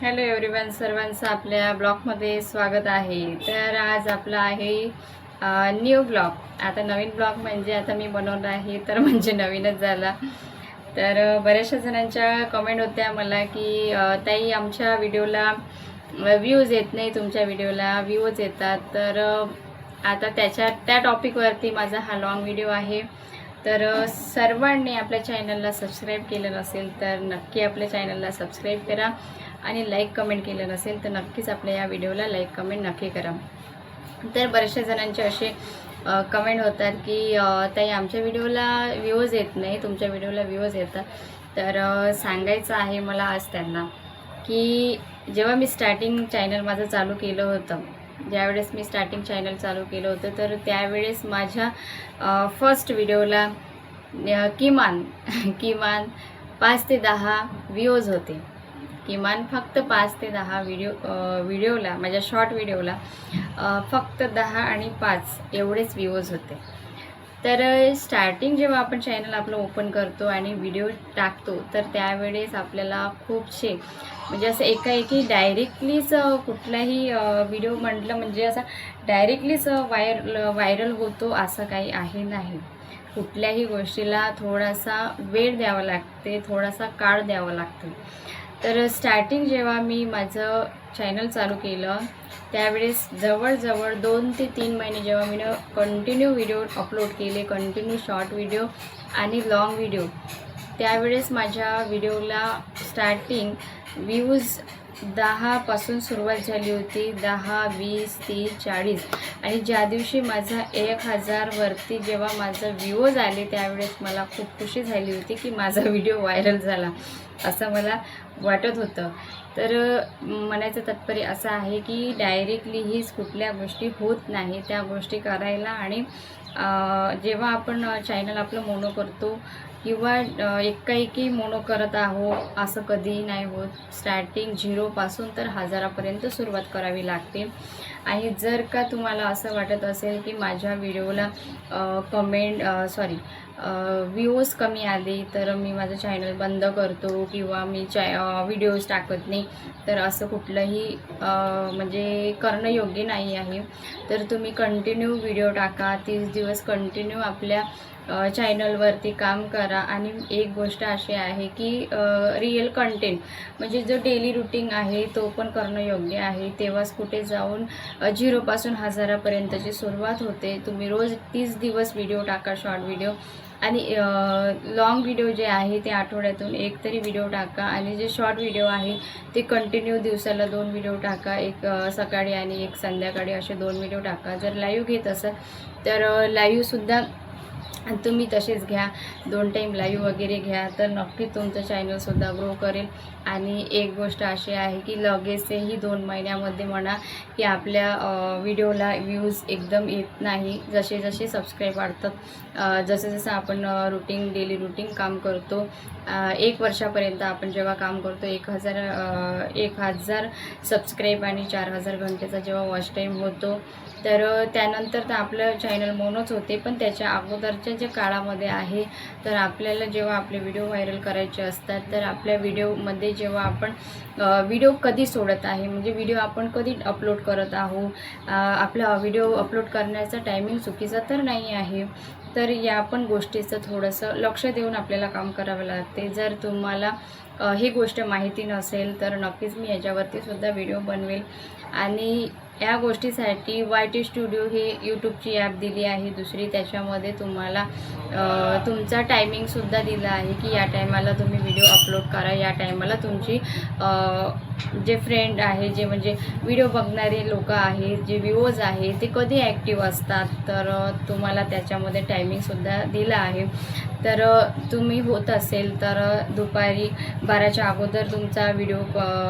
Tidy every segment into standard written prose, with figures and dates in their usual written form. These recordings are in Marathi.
हॅलो एव्हरीवन, सर्वांचं आपल्या ब्लॉगमध्ये स्वागत आहे। तर आज आपला आहे न्यू ब्लॉग। आता नवीन ब्लॉग म्हणजे आता मी बनवला आहे तर म्हणजे नवीनच झाला। तर बऱ्याचशा जणांच्या कमेंट होत्या मला की ताई आमच्या व्हिडिओला व्ह्यूज येत नाही, तुमच्या व्हिडिओला व्ह्यूज येतात। तर आता त्या टॉपिकवरती माझा हा लॉंग व्हिडिओ आहे। तर सर्वांनी आपल्या चॅनलला सबस्क्राईब केलं नसेल तर नक्की आपल्या चॅनलला सबस्क्राईब करा आणि लाईक कमेंट केलं नसेल तर नक्कीच आपल्या या व्हिडिओला लाईक कमेंट नक्की करा। तर बऱ्याचशा जणांचे असे कमेंट होतात की ताई आमच्या व्हिडिओला व्ह्यूज येत नाही, तुमच्या व्हिडिओला व्ह्यूज येतात। तर सांगायचं आहे मला आज त्यांना की जेव्हा मी स्टार्टिंग चॅनल माझं चालू केलं होतं, ज्यावेळेस मी स्टार्टिंग चॅनल चालू केलं होतं तर त्यावेळेस माझ्या फर्स्ट व्हिडिओला किमान किमान 5 ते 10 व्ह्यूज होते। किमान फक्त 5 ते 10 व्हिडिओला, माझ्या शॉर्ट व्हिडिओला फक्त 10 आणि 5 एवढेच व्ह्यूज होते। तर स्टार्टिंग जेव्हा आपण चॅनल आपलं ओपन करतो आणि व्हिडिओ टाकतो तर त्यावेळेस आपल्याला खूपसे म्हणजे असं एकाएकी डायरेक्टलीच कुठलाही व्हिडिओ म्हटलं म्हणजे असा डायरेक्टलीच व्हायरल होतो असं काही आहे नाही। कुठल्याही गोष्टीला थोडासा वेळ द्यावा लागते, थोडासा काळ द्यावा लागतो। तर स्टार्टिंग जेव्हा मी माझं चॅनल चालू केलं त्यावेळेस जवळजवळ 2 ते 3 महिने जेव्हा मी कंटिन्यू व्हिडिओ अपलोड केले, कंटिन्यू शॉर्ट व्हिडिओ आणि लाँग व्हिडिओ, त्यावेळेस माझ्या व्हिडिओला स्टार्टिंग व्ह्यूज 10 पासून सुरुवात झाली होती। 10, 20, 30, 40 आणि ज्या दिवशी माझा 1000 वरती जेव्हा माझं व्ह्यूज आले त्यावेळेस मला खूप खुशी झाली होती की माझा व्हिडिओ व्हायरल झाला असं मला वाटत होतं। तर म्हणायचं तात्पर्य असं आहे की डायरेक्टली हीच कुठल्या गोष्टी होत नाही, त्या गोष्टी करायला आणि जेव्हा आपण चॅनल आपलं मोनो करतो किंवा एकाएकी मोनो करत आहो असं कधीही नाही होत। स्टार्टिंग 0 पासून तर 1000पर्यंत सुरुवात करावी लागते। आणि जर का तुम्हाला असं वाटत असेल की माझ्या व्हिडिओला व्ह्यूज कमी आले तर मी माझं चॅनल बंद करतो किंवा मी व्हिडिओज टाकत नाही, तर असं कुठलंही म्हणजे करणं योग्य नाही आहे। तर तुम्ही कंटिन्यू व्हिडिओ टाका, 30 दिवस कंटिन्यू आपल्या चॅनलवरती काम करा। आणि एक गोष्ट अशी आहे की रिअल कंटेंट म्हणजे जो डेली रूटीन आहे तो पण करणं योग्य आहे। तेव्हाच कुठे जाऊन 0 पासून 1000पर्यंतची सुरुवात होते। तुम्ही रोज 30 दिवस व्हिडिओ टाका, शॉर्ट व्हिडिओ आणि लाँग व्हिडिओ जे आहे ते आठवड्यातून एक तरी व्हिडिओ टाका। आणि जे शॉर्ट व्हिडिओ आहे ते कंटिन्यू दिवसाला 2 व्हिडिओ टाका, एक सकाळी आणि एक संध्याकाळी, असे 2 व्हिडिओ टाका। जर लाईव्ह घेत असाल तर लाईव्हसुद्धा तुम्ही तसेच घ्या, 2 टाईम लाईव्ह वगैरे घ्या, तर नक्की तुमचं चॅनलसुद्धा ग्रो करेल। आणि एक गोष्ट अशी आहे की लगेचही 2 महिन्यामध्ये म्हणा की आपल्या व्हिडिओला व्ह्यूज एकदम येत नाही। जसे जसे सबस्क्राईब वाढतात, जसं जसं आपण डेली रूटीन काम करतो, 1 वर्षापर्यंत आपण जेव्हा काम करतो, 1000 सबस्क्राईब आणि 4000 घंटेचा जेव्हा वॉच टाईम होतो तर त्यानंतर तर आपलं चॅनल मोनोच होते। पण त्याच्या अगोदरच्या ज्या काळामध्ये आहे तर आपल्याला जेव्हा आपले व्हिडिओ व्हायरल करायचे असतात तर आपल्या व्हिडिओमध्ये जेव्हा आपण व्हिडिओ कधी सोडत आहे म्हणजे व्हिडिओ आपण कधी अपलोड करत आहो, आपला व्हिडिओ अपलोड करण्याचा टायमिंग चुकीचा तर नाही आहे। तर या पण गोष्टीचं थोडंसं लक्ष देऊन आपल्याला काम करावं लागते। जर तुम्हाला ही गोष्ट माहिती नसेल तर नक्कीच मी याच्यावरती सुद्धा व्हिडिओ बनवेल। आणि या गोष्टीसाठी YT स्टुडिओ ही यूट्यूबची ॲप दिली आहे दुसरी, त्याच्यामध्ये तुम्हाला तुमचा टायमिंगसुद्धा दिला आहे की या टायमाला तुम्ही व्हिडिओ अपलोड करा, या टायमाला तुमची जे फ्रेंड आहे, जे म्हणजे व्हिडिओ बघणारे लोक आहेत, जे व्ह्यूअर्स आहे ते कधी ॲक्टिव्ह असतात, तर तुम्हाला त्याच्यामध्ये टायमिंगसुद्धा दिला आहे। तर तुम्ही होत असेल तर दुपारी 12च्या अगोदर तुमचा व्हिडिओ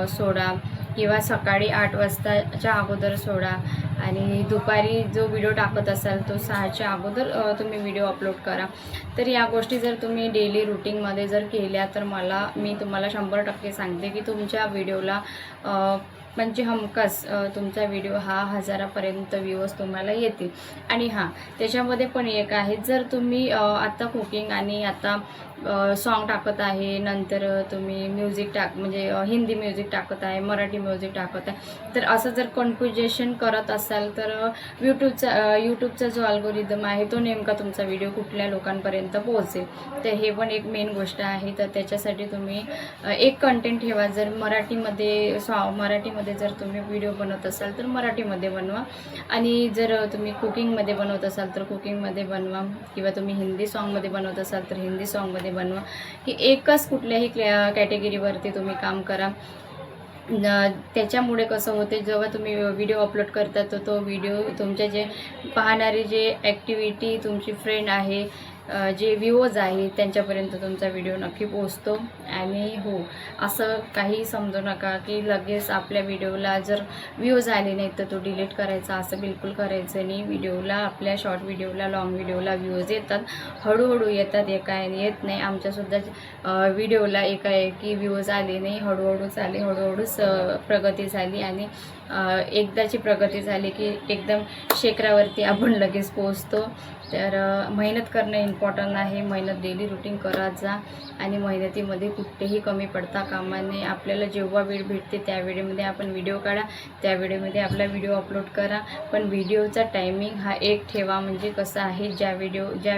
सोडा किंवा सकाळी 8 वाजताच्या अगोदर सोडा। आणि दुपारी जो व्हिडिओ टाकत असाल तो 6च्या अगोदर तुम्ही व्हिडिओ अपलोड करा. तर या गोष्टी जर तुम्ही डेली रुटीनमध्ये जर केल्या तर मी तुम्हाला 100% सांगते की तुमच्या व्हिडिओला म्हणजे हमखास तुमचा व्हिडिओ हा 1000पर्यंत व्ह्यूज तुम्हाला येतील. आणि हां, त्याच्यामध्ये पण एक आहे, जर तुम्ही आता कुकिंग आणि आता सॉन्ग टाकत आहे, नंतर तुम्ही म्युझिक म्हणजे हिंदी म्युझिक टाकत आहे, मराठी म्युझिक टाकत आहे, तर असं जर कन्फ्युजेशन करत असाल तर यूट्यूबचा जो अल्गोरिदम आहे तो नेमका तुमचा व्हिडिओ कुठल्या लोकांपर्यंत पोहोचेल. तर हे पण एक मेन गोष्ट आहे. तर त्याच्यासाठी तुम्ही एक कंटेंट ठेवा. जर मराठीमध्ये जर तुम्ही व्हिडिओ बनवत असाल तर मराठीमध्ये बनवा, आणि जर तुम्ही कुकिंगमध्ये बनवत असाल तर कुकिंगमध्ये बनवा, किंवा तुम्ही हिंदी सॉन्गमध्ये बनवत असाल तर हिंदी सॉन्गमध्ये बनवा. ही एकच कुठल्याही कॅटेगरीवरती तुम्ही काम करा. त्याच्यामुळे कसं होते, जेव्हा तुम्ही व्हिडिओ अपलोड करता तर तो व्हिडिओ तुमचे जे पाहणारे जे ॲक्टिव्हिटी तुमची फ्रेंड आहे, जे व्ह्यूअर्स आहे त्यांच्यापर्यंत तुमचा व्हिडिओ नक्की पोहोचतो. आणि हो, असं काही समजू नका की लगेच आपल्या व्हिडिओला जर व्ह्यूज आले नाही तर तो डिलीट करायचा, असं बिलकुल करायचं नाही. व्हिडिओला, आपल्या शॉर्ट व्हिडिओला, लॉंग व्हिडिओला व्ह्यूज येतात, हळूहळू येतात, येत नाही. आमच्यासुद्धा व्हिडिओला एकाएकी व्ह्यूज आले नाही, हळूहळूच आले, हळूहळूच प्रगती झाली. आणि एकदाची प्रगती झाली की एकदम शिखरावरती आपण लगेच पोहोचतो. तर मेहनत करणं इम्पॉर्टंट आहे. मेहनत डेली रुटीन करत जा, आणि मेहनतीमध्ये कुठेही कमी पडता कामा नये. आपल्याला जेव्हा वेळ भेटते त्या वेळेमध्ये आपण व्हिडिओ काढा, त्या वेळेमध्ये आपला व्हिडिओ अपलोड करा. पण व्हिडिओचा टायमिंग हा एक ठेवा. म्हणजे कसं आहे, ज्या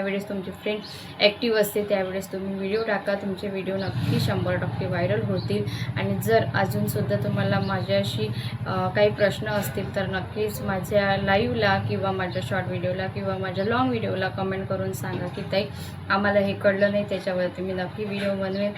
वेळेस तुमची फ्रेंड ॲक्टिव्ह असते त्यावेळेस तुम्ही व्हिडिओ टाका. तुमचे व्हिडिओ नक्की 100% व्हायरल होतील. आणि जर अजूनसुद्धा तुम्हाला माझ्याशी काही प्रश्न असतील तर नक्कीच माझ्या लाईव्हला, किंवा माझ्या शॉर्ट व्हिडिओला, किंवा माझ्या लॉंग व्हिडिओला कमेंट करून सांगा की ताई आम्हाला हे कळलं नाही, त्याच्यावरती मी नक्की व्हिडिओ बनवेन.